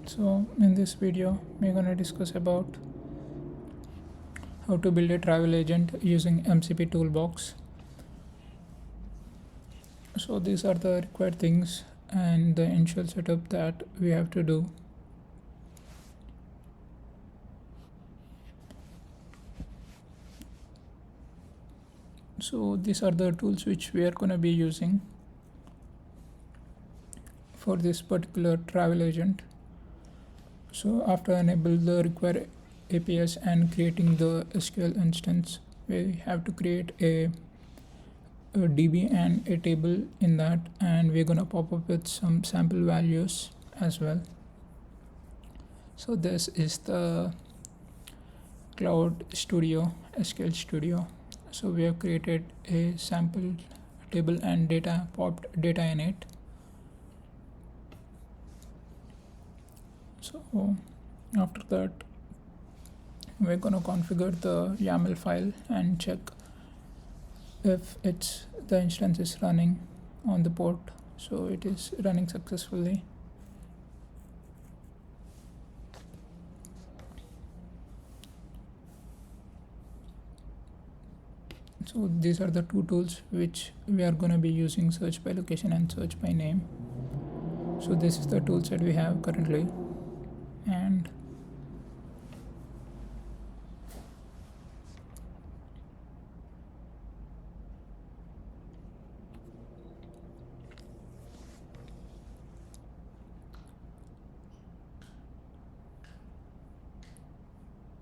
So in this video we're going to discuss about how to build a travel agent using MCP ToolBox. So these are the required things and the initial setup that we have to do. So these are the tools which we are going to be using for this particular travel agent. So after enable the required APIs and creating the SQL instance, we have to create a DB and a table in that, and we're gonna pop up with some sample values as well. So this is the Cloud Studio, SQL Studio. So we have created a sample table and popped data in it. So after that, we're gonna configure the YAML file and check if the instance is running on the port. So it is running successfully. So these are the two tools which we are going to be using: search by location and search by name. So this is the tool set we have currently, and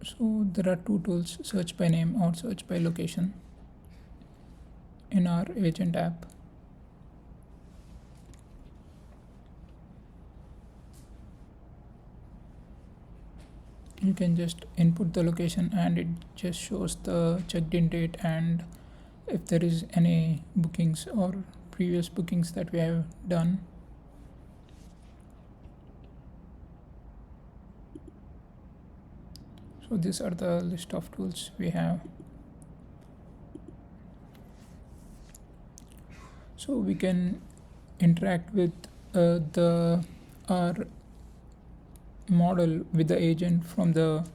so there are two tools, search by name or search by location, in our agent app. You can just input the location and it just shows the checked in date and if there is any bookings or previous bookings that we have done. So these are the list of tools we have. So we can interact with our model with the agent from the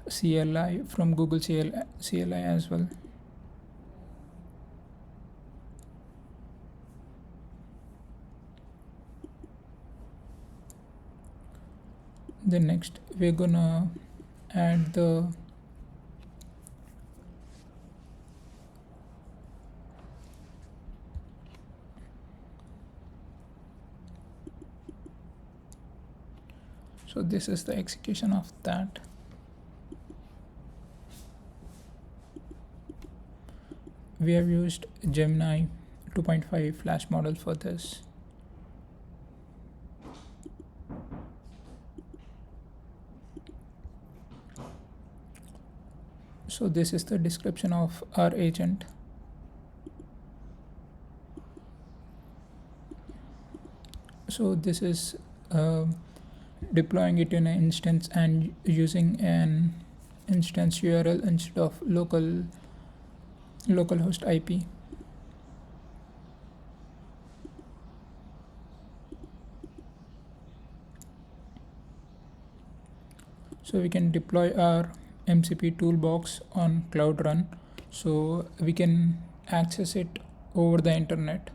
CLI, from Google CLI as well. Then next we're gonna add the so this is the execution of that. We have used Gemini 2.5 Flash model for this. So this is the description of our agent. So this is deploying it in an instance and using an instance URL instead of localhost IP. So we can deploy our MCP ToolBox on Cloud Run, so we can access it over the internet,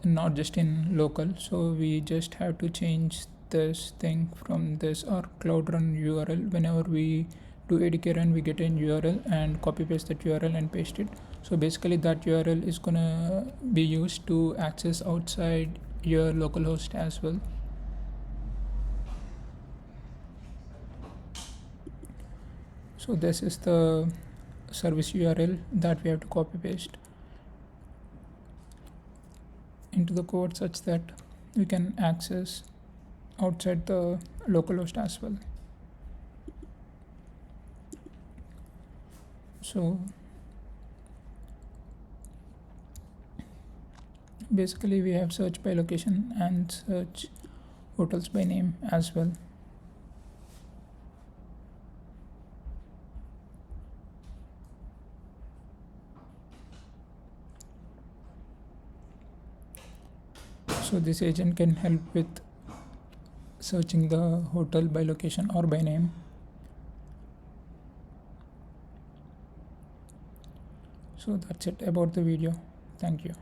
not just in local. So we just have to change this thing from this or Cloud Run URL. Whenever we do ADK run, we get an URL and copy paste that URL and paste it. So basically that URL is gonna be used to access outside your localhost as well. So this is the service URL that we have to copy paste into the code such that we can access outside the localhost as well. So basically we have search by location and search hotels by name as well. So this agent can help with searching the hotel by location or by name. So that's it about the video. Thank you.